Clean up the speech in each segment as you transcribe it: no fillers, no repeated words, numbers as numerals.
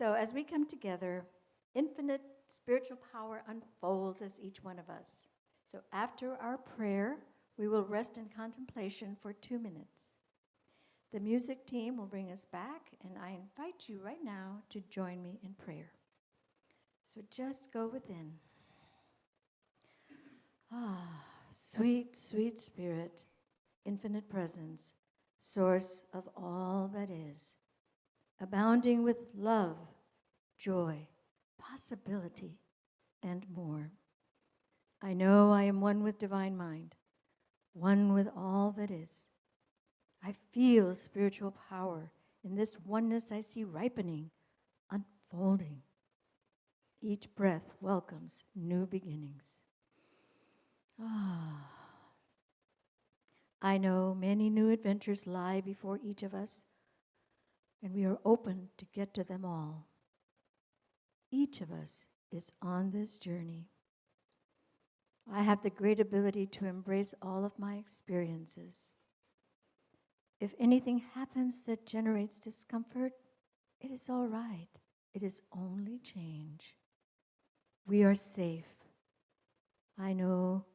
So as we come together, infinite spiritual power unfolds as each one of us. So after our prayer, we will rest in contemplation for 2 minutes. The music team will bring us back, and I invite you right now to join me in prayer. So just go within. Sweet, sweet Spirit, infinite presence, source of all that is, abounding with love, joy, possibility, and more. I know I am one with divine mind, one with all that is. I feel spiritual power in this oneness I see ripening, unfolding. Each breath welcomes new beginnings. I know many new adventures lie before each of us, and we are open to get to them all. Each of us is on this journey. I have the great ability to embrace all of my experiences. If anything happens that generates discomfort, it is all right. It is only change. We are safe. I know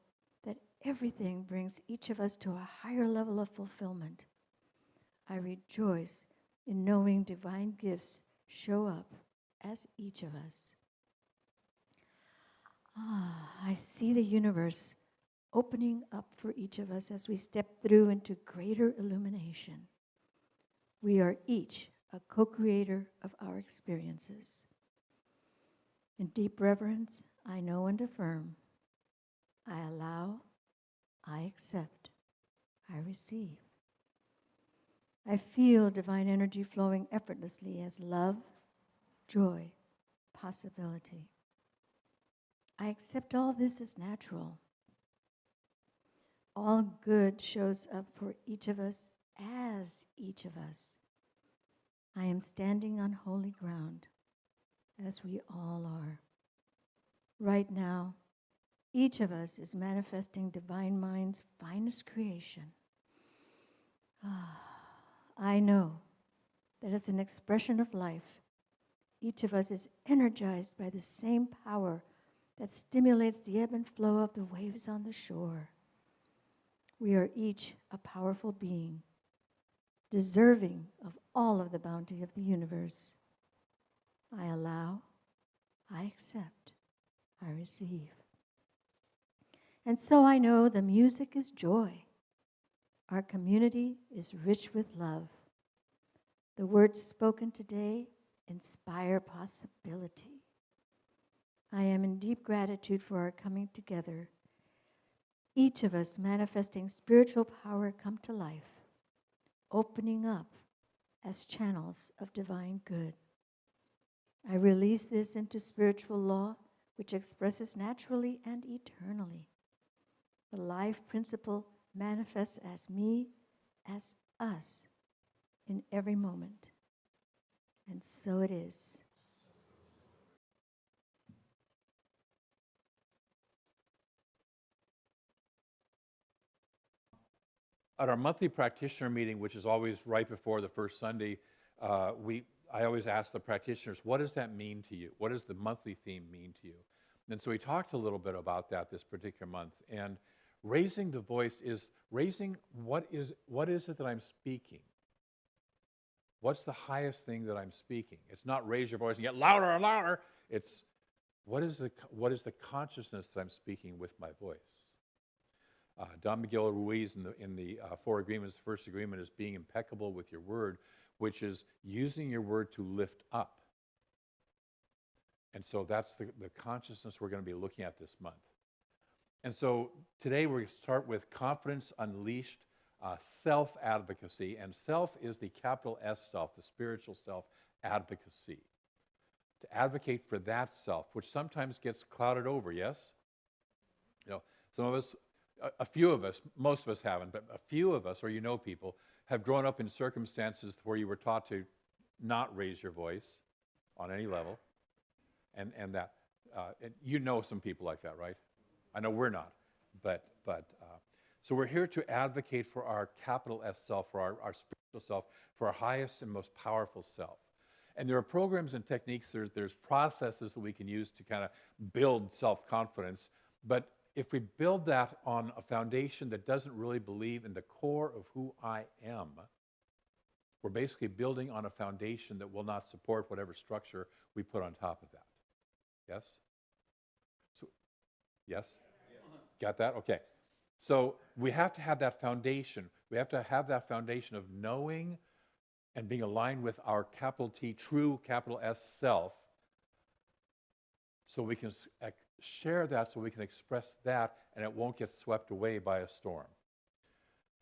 that everything brings each of us to a higher level of fulfillment. I rejoice in knowing divine gifts show up as each of us. I see the universe opening up for each of us as we step through into greater illumination. We are each a co-creator of our experiences. In deep reverence, I know and affirm. I allow, I accept, I receive. I feel divine energy flowing effortlessly as love, joy, possibility. I accept all this as natural. All good shows up for each of us as each of us. I am standing on holy ground, as we all are. Right now, each of us is manifesting divine mind's finest creation. I know that as an expression of life, each of us is energized by the same power that stimulates the ebb and flow of the waves on the shore. We are each a powerful being, deserving of all of the bounty of the universe. I allow, I accept, I receive. And so I know the music is joy. Our community is rich with love. The words spoken today inspire possibility. I am in deep gratitude for our coming together, each of us manifesting spiritual power come to life, opening up as channels of divine good. I release this into spiritual law, which expresses naturally and eternally. The life principle manifests as me, as us, in every moment. And so it is. At our monthly practitioner meeting, which is always right before the first Sunday, I always ask the practitioners, what does that mean to you? What does the monthly theme mean to you? And so we talked a little bit about that this particular month. And raising the voice is raising what is it that I'm speaking? What's the highest thing that I'm speaking? It's not raise your voice and get louder and louder. It's what is the consciousness that I'm speaking with my voice? Don Miguel Ruiz in the 4 agreements, the first agreement is being impeccable with your word, which is using your word to lift up. And so that's the consciousness we're going to be looking at this month. And so today we're going to start with Confidence Unleashed, self-advocacy. And self is the capital S self, the spiritual self-advocacy. To advocate for that self, which sometimes gets clouded over, yes? You know, some of us, a few of us, most of us haven't, but a few of us, or you know people, have grown up in circumstances where you were taught to not raise your voice on any level, and you know some people like that, right? I know we're not, but so we're here to advocate for our capital S self, for our spiritual self, for our highest and most powerful self. And there are programs and techniques, there's processes that we can use to kind of build self-confidence. But if we build that on a foundation that doesn't really believe in the core of who I am, we're basically building on a foundation that will not support whatever structure we put on top of that. Yes? So, yes? Got that? Okay. So we have to have that foundation. We have to have that foundation of knowing and being aligned with our capital T, true capital S self, so we can share that, so we can express that, and it won't get swept away by a storm.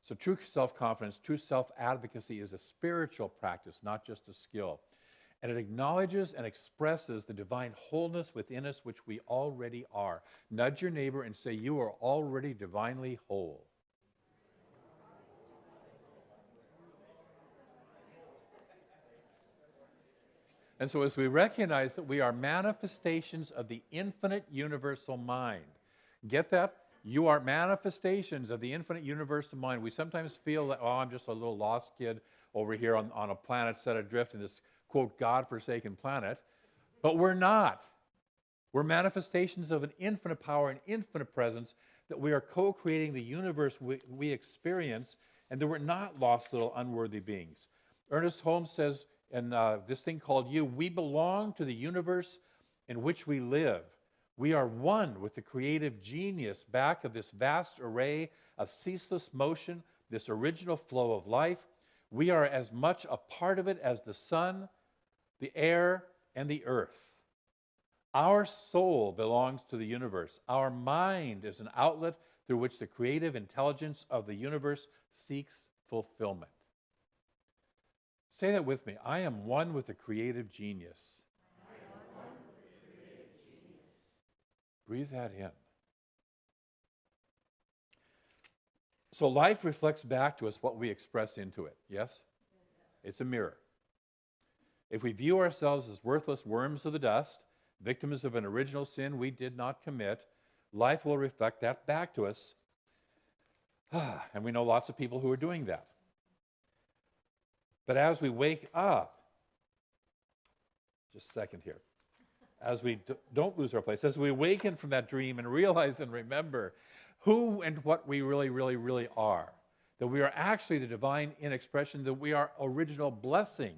So true self-confidence, true self-advocacy is a spiritual practice, not just a skill. And it acknowledges and expresses the divine wholeness within us, which we already are. Nudge your neighbor and say, you are already divinely whole. And so as we recognize that we are manifestations of the infinite universal mind, get that? You are manifestations of the infinite universal mind. We sometimes feel that, oh, I'm just a little lost kid over here on a planet set adrift in this, quote, God-forsaken planet. But we're not. We're manifestations of an infinite power and infinite presence, that we are co-creating the universe we experience, and that we're not lost little unworthy beings. Ernest Holmes says in this thing called You, we belong to the universe in which we live. We are one with the creative genius back of this vast array of ceaseless motion, this original flow of life. We are as much a part of it as the sun, the air, and the earth. Our soul belongs to the universe. Our mind is an outlet through which the creative intelligence of the universe seeks fulfillment. Say that with me. I am one with the creative genius. Breathe that in. So life reflects back to us what we express into it, yes? It's a mirror. If we view ourselves as worthless worms of the dust, victims of an original sin we did not commit, life will reflect that back to us. And we know lots of people who are doing that. But as we wake up, just a second here, as we don't lose our place, as we awaken from that dream and realize and remember who and what we really, really, really are, that we are actually the divine in expression, that we are original blessings,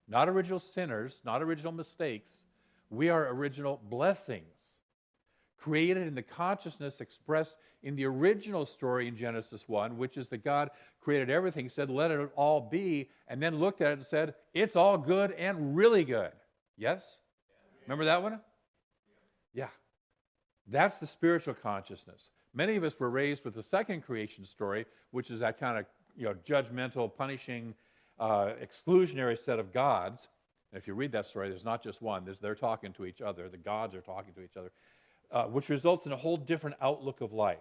not original sinners, not original mistakes. We are original blessings, created in the consciousness expressed in the original story in Genesis 1, which is that God created everything, said, let it all be, and then looked at it and said, it's all good and really good. Yes? Remember that one? Yeah. That's the spiritual consciousness. Many of us were raised with the second creation story, which is that kind of judgmental, punishing, exclusionary set of gods. And if you read that story, there's not just one. They're talking to each other. The gods are talking to each other, which results in a whole different outlook of life.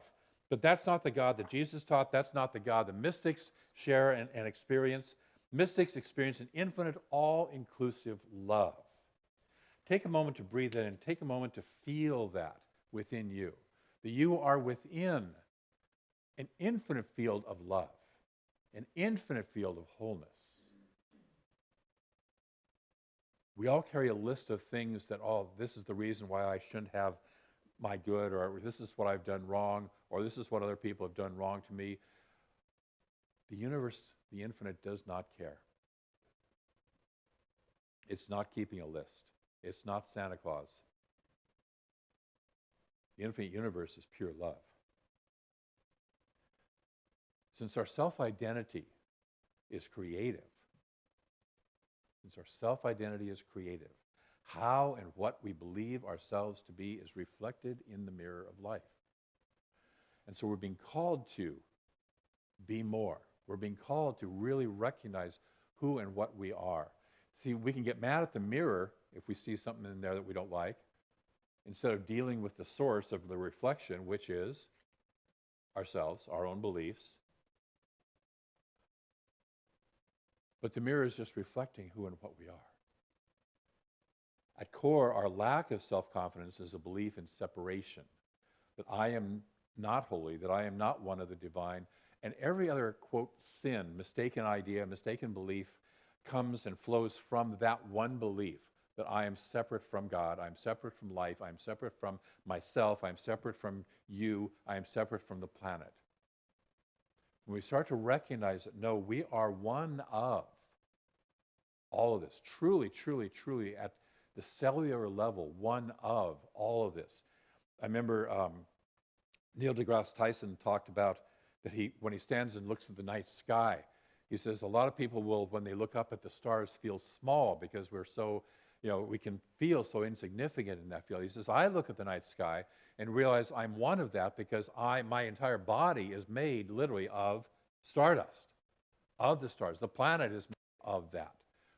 But that's not the God that Jesus taught. That's not the God the mystics share and experience. Mystics experience an infinite, all-inclusive love. Take a moment to breathe in and take a moment to feel that within you. That you are within an infinite field of love, an infinite field of wholeness. We all carry a list of things that, oh, this is the reason why I shouldn't have my good, or this is what I've done wrong, or this is what other people have done wrong to me. The universe, the infinite, does not care. It's not keeping a list. It's not Santa Claus. The infinite universe is pure love. Since our self-identity is creative, how and what we believe ourselves to be is reflected in the mirror of life. And so we're being called to be more. We're being called to really recognize who and what we are. See, we can get mad at the mirror if we see something in there that we don't like, instead of dealing with the source of the reflection, which is ourselves, our own beliefs. But the mirror is just reflecting who and what we are. At core, our lack of self-confidence is a belief in separation, that I am not holy, that I am not one of the divine, and every other, quote, sin, mistaken idea, mistaken belief, comes and flows from that one belief that I am separate from God, I'm separate from life, I'm separate from myself, I'm separate from you, I am separate from the planet. When we start to recognize that, no, we are one of all of this, truly, truly, truly at the cellular level, one of all of this. I remember Neil deGrasse Tyson talked about that when he stands and looks at the night sky, he says a lot of people will, when they look up at the stars, feel small because we're so, we can feel so insignificant in that field. He says, I look at the night sky and realize I'm one of that because my entire body is made literally of stardust, of the stars. The planet is made of that.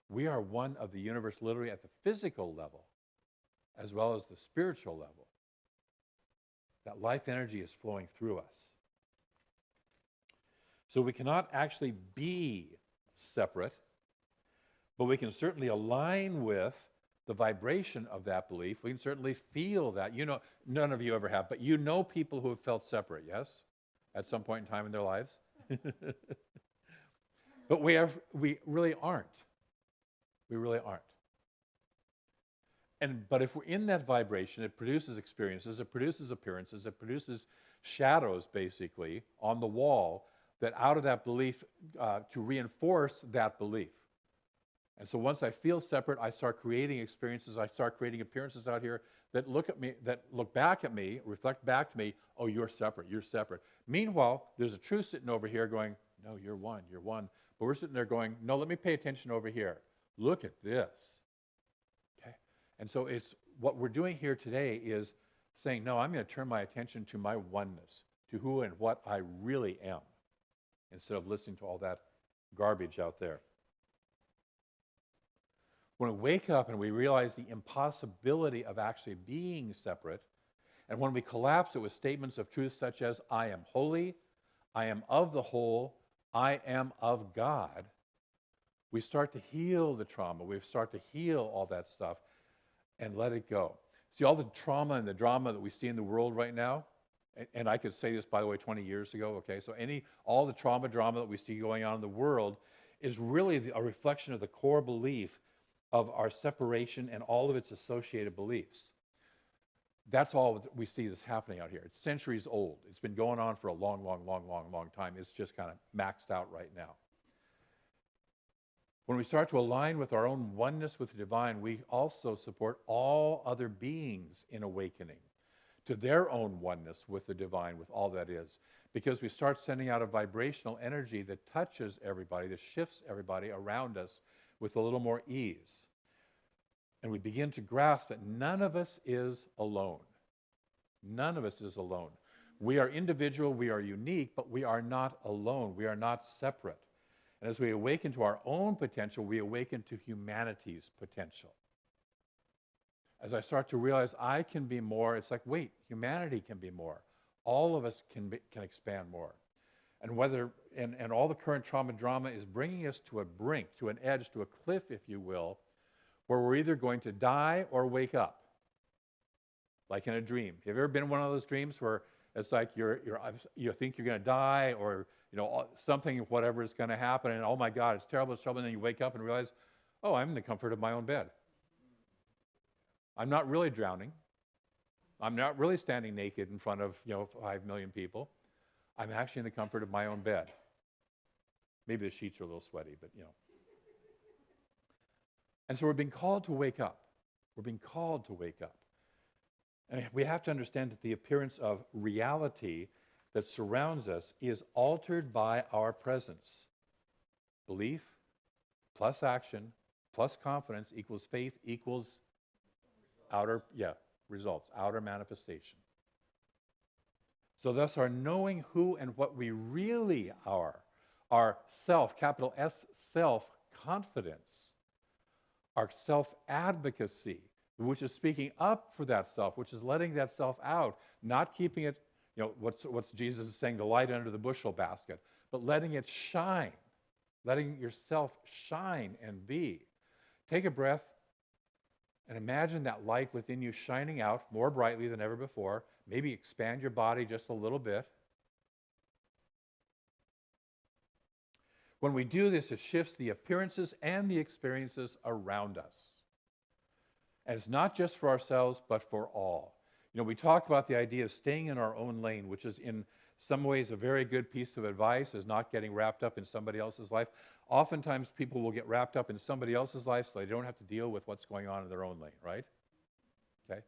We are one of the universe literally at the physical level as well as the spiritual level. That life energy is flowing through us. So we cannot actually be separate, but we can certainly align with the vibration of that belief. We can certainly feel that. None of you ever have, but people who have felt separate, yes? At some point in time in their lives? But we really aren't. We really aren't. But if we're in that vibration, it produces experiences, it produces appearances, it produces shadows, basically, on the wall, that out of that belief, to reinforce that belief. And so once I feel separate, I start creating experiences, I start creating appearances out here that look at me, that look back at me, reflect back to me, oh, you're separate, you're separate. Meanwhile, there's a truth sitting over here going, no, you're one, you're one. But we're sitting there going, no, let me pay attention over here. Look at this. Okay? And so it's what we're doing here today is saying, no, I'm going to turn my attention to my oneness, to who and what I really am, instead of listening to all that garbage out there. When we wake up and we realize the impossibility of actually being separate, and when we collapse it with statements of truth such as, I am holy, I am of the whole, I am of God, we start to heal the trauma. We start to heal all that stuff and let it go. See, all the trauma and the drama that we see in the world right now, and I could say this, by the way, 20 years ago, okay? So all the drama that we see going on in the world is really a reflection of the core belief of our separation and all of its associated beliefs. That's all that we see that's happening out here. It's centuries old. It's been going on for a long, long, long, long, long time. It's just kind of maxed out right now. When we start to align with our own oneness with the divine, we also support all other beings in awakening to their own oneness with the divine, with all that is. Because we start sending out a vibrational energy that touches everybody, that shifts everybody around us with a little more ease. And we begin to grasp that none of us is alone. None of us is alone. We are individual, we are unique, but we are not alone. We are not separate. And as we awaken to our own potential, we awaken to humanity's potential. As I start to realize I can be more, it's like, wait, humanity can be more. All of us can expand more. And all the current trauma drama is bringing us to a brink, to an edge, to a cliff, if you will, where we're either going to die or wake up, like in a dream. Have you ever been in one of those dreams where it's like you think you're going to die, or something, whatever is going to happen, and oh my God, it's terrible, and then you wake up and realize, oh, I'm in the comfort of my own bed. I'm not really drowning. I'm not really standing naked in front of 5 million people. I'm actually in the comfort of my own bed. Maybe the sheets are a little sweaty, but And so we're being called to wake up. We're being called to wake up. And we have to understand that the appearance of reality that surrounds us is altered by our presence. Belief plus action plus confidence equals faith equals results, outer manifestation. So thus our knowing who and what we really are, our self, capital S, self-confidence, our self-advocacy, which is speaking up for that self, which is letting that self out, not keeping it, what's Jesus is saying, the light under the bushel basket, but letting it shine, letting yourself shine and be. Take a breath and imagine that light within you shining out more brightly than ever before. Maybe expand your body just a little bit. When we do this, it shifts the appearances and the experiences around us. And it's not just for ourselves, but for all. You know, we talk about the idea of staying in our own lane, which is in some ways a very good piece of advice, is not getting wrapped up in somebody else's life. Oftentimes people will get wrapped up in somebody else's life so they don't have to deal with what's going on in their own lane, right? Okay.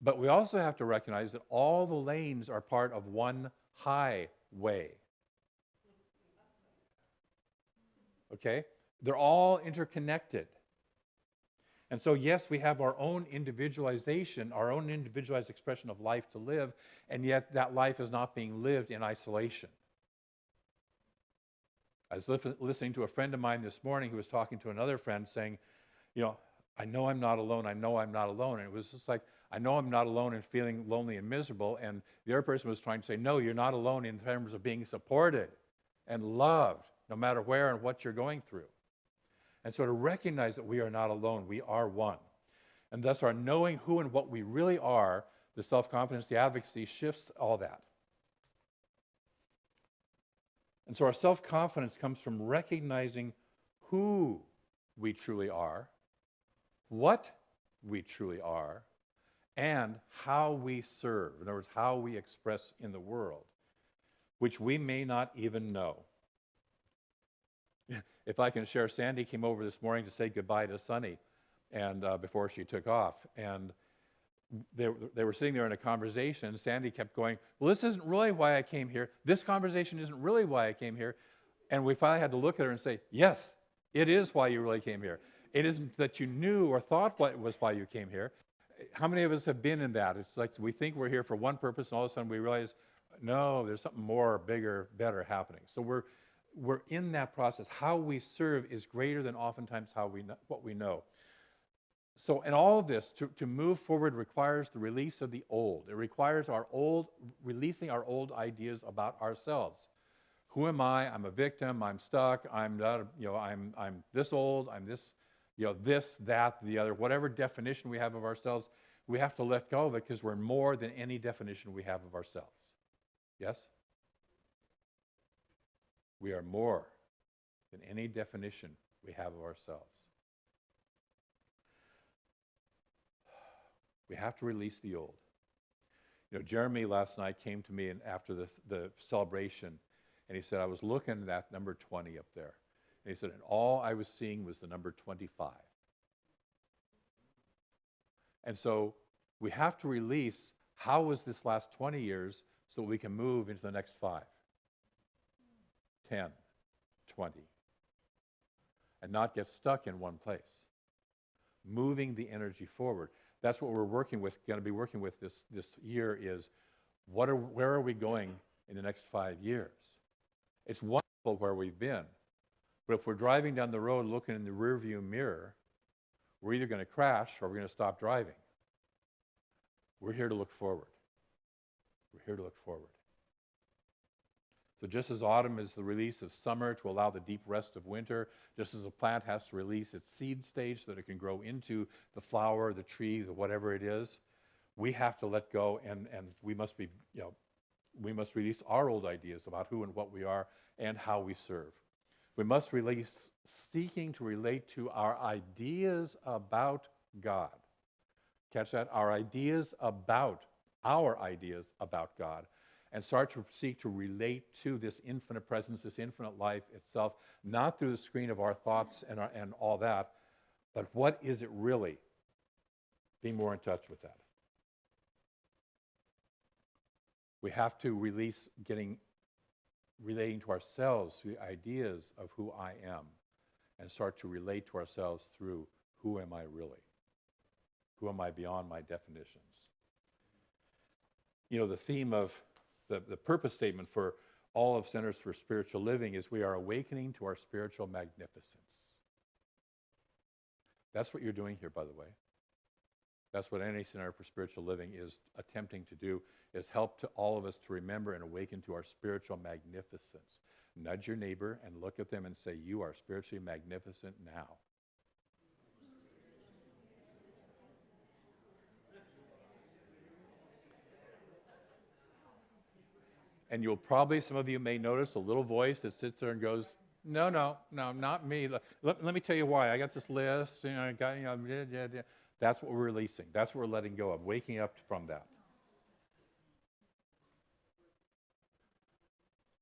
But we also have to recognize that all the lanes are part of one highway. Okay? They're all interconnected. And so, yes, we have our own individualization, our own individualized expression of life to live, and yet that life is not being lived in isolation. I was listening to a friend of mine this morning who was talking to another friend saying, you know, I know I'm not alone, I know I'm not alone. And it was just like, I know I'm not alone and feeling lonely and miserable. And the other person was trying to say, no, you're not alone in terms of being supported and loved, no matter where and what you're going through. And so to recognize that we are not alone, we are one. And thus our knowing who and what we really are, the self-confidence, the advocacy, shifts all that. And so our self-confidence comes from recognizing who we truly are, what we truly are, and how we serve. In other words, how we express in the world, which we may not even know. If I can share, Sandy came over this morning to say goodbye to Sunny, and before she took off. And they were sitting there in a conversation. Sandy kept going, well, this isn't really why I came here. This conversation isn't really why I came here. And we finally had to look at her and say, yes, it is why you really came here. It isn't that you knew or thought what was why you came here. How many of us have been in that? It's like we think we're here for one purpose, and all of a sudden we realize, no, there's something more, bigger, better happening. So we're in that process. How we serve is greater than oftentimes what we know. So in all of this, to move forward requires the release of the old. It requires releasing our old ideas about ourselves. Who am I? I'm a victim. I'm stuck. I'm not. I'm this old. I'm this. This, that, the other. Whatever definition we have of ourselves, we have to let go of it because we're more than any definition we have of ourselves. Yes. We are more than any definition we have of ourselves. We have to release the old. Jeremy last night came to me after the celebration, and he said, I was looking at that number 20 up there. And he said, and all I was seeing was the number 25. And so we have to release how was this last 20 years so we can move into the next 5, 10, 20, and not get stuck in one place. Moving the energy forward. That's what we're going to be working with this year is, where are we going in the next 5 years? It's wonderful where we've been, but if we're driving down the road looking in the rearview mirror, we're either going to crash or we're going to stop driving. We're here to look forward. We're here to look forward. So just as autumn is the release of summer to allow the deep rest of winter, just as a plant has to release its seed stage so that it can grow into the flower, the tree, the whatever it is, we have to let go, and we must release our old ideas about who and what we are and how we serve. We must release seeking to relate to our ideas about God. Catch that? Our ideas about God. And start to seek to relate to this infinite presence, this infinite life itself, not through the screen of our thoughts and all that, but what is it really? Be more in touch with that. We have to release relating to ourselves through the ideas of who I am, and start to relate to ourselves through who am I really? Who am I beyond my definitions? The theme of the purpose statement for all of Centers for Spiritual Living is we are awakening to our spiritual magnificence. That's what you're doing here, by the way. That's what any Center for Spiritual Living is attempting to do, is help to all of us to remember and awaken to our spiritual magnificence. Nudge your neighbor and look at them and say, you are spiritually magnificent now. And some of you may notice a little voice that sits there and goes, No, no, no, not me. Let me tell you why. I got this list, I got, That's what we're releasing. That's what we're letting go of, waking up from that.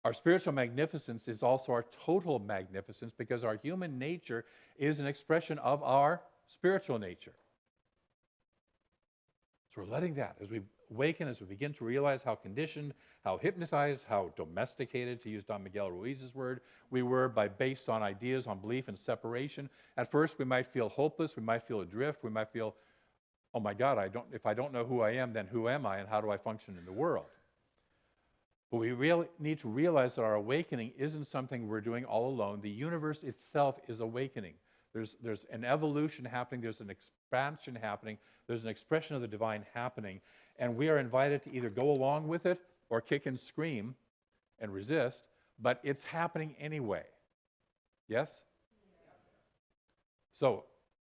Our spiritual magnificence is also our total magnificence because our human nature is an expression of our spiritual nature. So we're letting that, as we awaken, as we begin to realize how conditioned, how hypnotized, how domesticated, to use Don Miguel Ruiz's word, we were based on ideas, on belief and separation. At first, we might feel hopeless, we might feel adrift, we might feel, oh my God, if I don't know who I am, then who am I and how do I function in the world? But we really need to realize that our awakening isn't something we're doing all alone. The universe itself is awakening. There's an evolution happening, there's an expansion happening, there's an expression of the divine happening, and we are invited to either go along with it or kick and scream and resist, but it's happening anyway. Yes? So,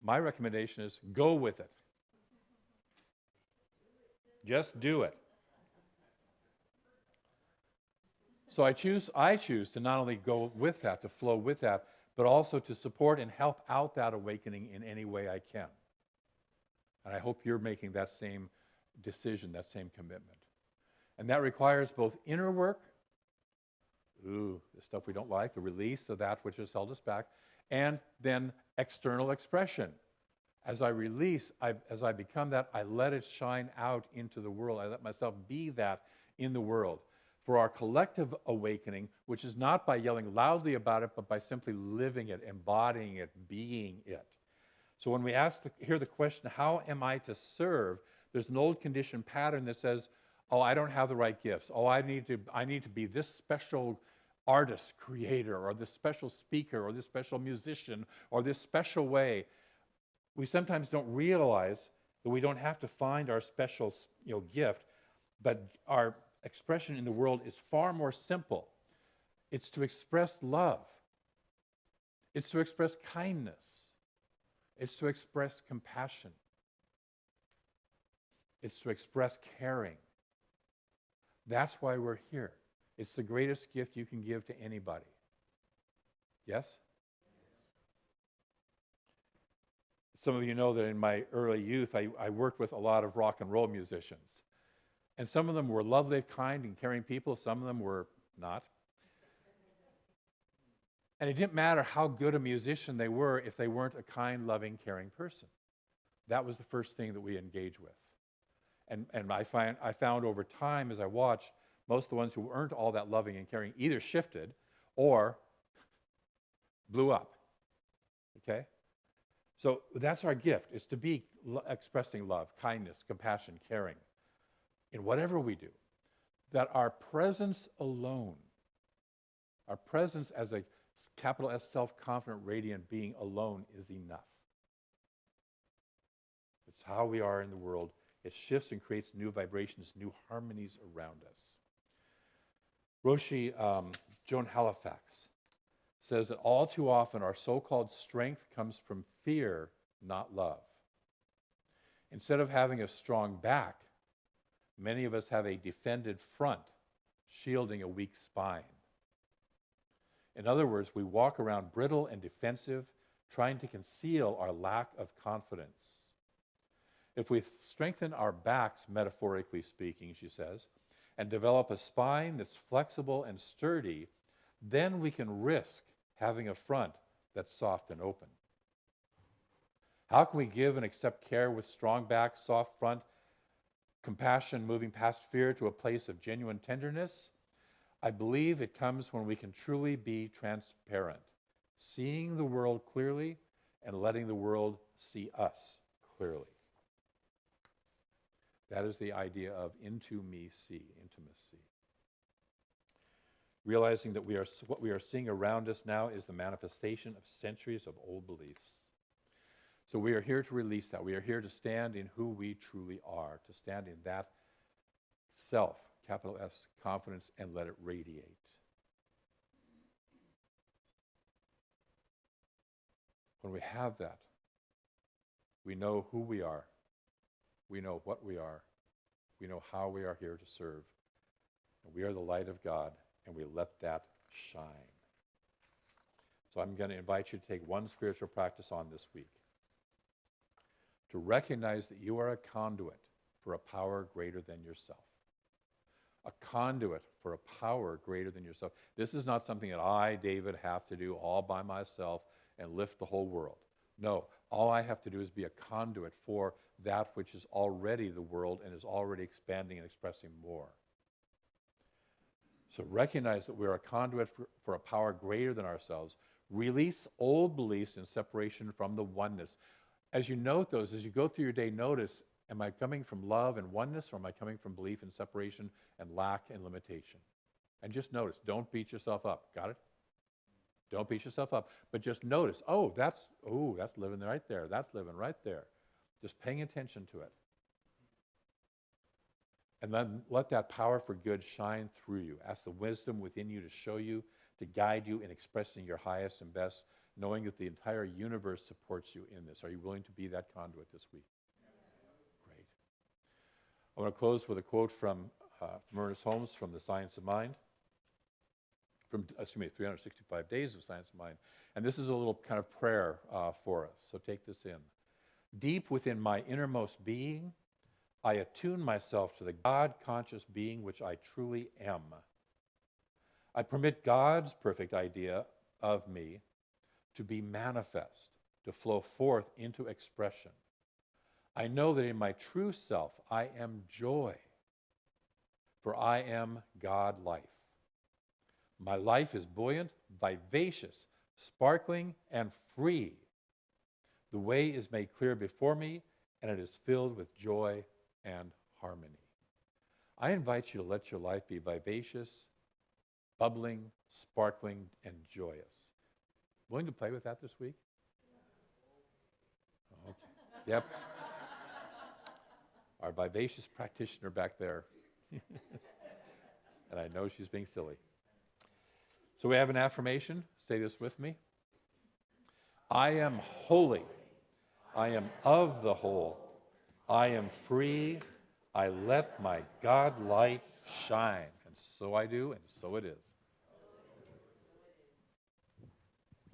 my recommendation is go with it. Just do it. So I choose to not only go with that, to flow with that, but also to support and help out that awakening in any way I can. And I hope you're making that same decision, that same commitment. And that requires both inner work, the stuff we don't like, the release of that which has held us back, and then external expression. As I release, as I become that, I let it shine out into the world. I let myself be that in the world. For our collective awakening, which is not by yelling loudly about it, but by simply living it, embodying it, being it. So when we hear the question, how am I to serve? There's an old conditioned pattern that says, oh, I don't have the right gifts. Oh, I need to be this special artist, creator, or this special speaker, or this special musician, or this special way. We sometimes don't realize that we don't have to find our special, gift, but our expression in the world is far more simple. It's to express love. It's to express kindness. It's to express compassion. It's to express caring. That's why we're here. It's the greatest gift you can give to anybody. Yes? Some of you know that in my early youth, I worked with a lot of rock and roll musicians. And some of them were lovely, kind, and caring people. Some of them were not. And it didn't matter how good a musician they were if they weren't a kind, loving, caring person. That was the first thing that we engaged with. And I found over time as I watched, most of the ones who weren't all that loving and caring either shifted or blew up. Okay? So that's our gift, is to be expressing love, kindness, compassion, caring in whatever we do. That our presence alone, our presence as a capital S self-confident, radiant being alone is enough. It's how we are in the world. It shifts and creates new vibrations, new harmonies around us. Roshi Joan Halifax says that all too often our so-called strength comes from fear, not love. Instead of having a strong back, many of us have a defended front, shielding a weak spine. In other words, we walk around brittle and defensive, trying to conceal our lack of confidence. If we strengthen our backs, metaphorically speaking, she says, and develop a spine that's flexible and sturdy, then we can risk having a front that's soft and open. How can we give and accept care with strong back, soft front, compassion, moving past fear to a place of genuine tenderness? I believe it comes when we can truly be transparent, seeing the world clearly and letting the world see us clearly. That is the idea of into me see, intimacy. Realizing that what we are seeing around us now is the manifestation of centuries of old beliefs. So we are here to release that. We are here to stand in who we truly are, to stand in that self, capital S, confidence, and let it radiate. When we have that, we know who we are. We know what we are. We know how we are here to serve. And we are the light of God, and we let that shine. So I'm going to invite you to take one spiritual practice on this week. To recognize that you are a conduit for a power greater than yourself. A conduit for a power greater than yourself. This is not something that I, David, have to do all by myself and lift the whole world. No, all I have to do is be a conduit for that which is already the world and is already expanding and expressing more. So recognize that we're a conduit for a power greater than ourselves. Release old beliefs in separation from the oneness. As you note those, as you go through your day, notice, am I coming from love and oneness, or am I coming from belief in separation and lack and limitation? And just notice, don't beat yourself up. Got it? Don't beat yourself up. But just notice, that's living right there. That's living right there. Just paying attention to it. And then let that power for good shine through you. Ask the wisdom within you to show you, to guide you in expressing your highest and best, knowing that the entire universe supports you in this. Are you willing to be that conduit this week? Great. I want to close with a quote from Ernest Holmes from The Science of Mind. 365 Days of Science of Mind. And this is a little kind of prayer for us. So take this in. Deep within my innermost being, I attune myself to the God-conscious being which I truly am. I permit God's perfect idea of me to be manifest, to flow forth into expression. I know that in my true self, I am joy, for I am God life. My life is buoyant, vivacious, sparkling, and free. The way is made clear before me, and it is filled with joy and harmony. I invite you to let your life be vivacious, bubbling, sparkling, and joyous. Willing to play with that this week? Okay. Yep. Our vivacious practitioner back there. And I know she's being silly. So we have an affirmation. Say this with me. I am holy. I am of the whole. I am free. I let my God light shine. And so I do, and so it is.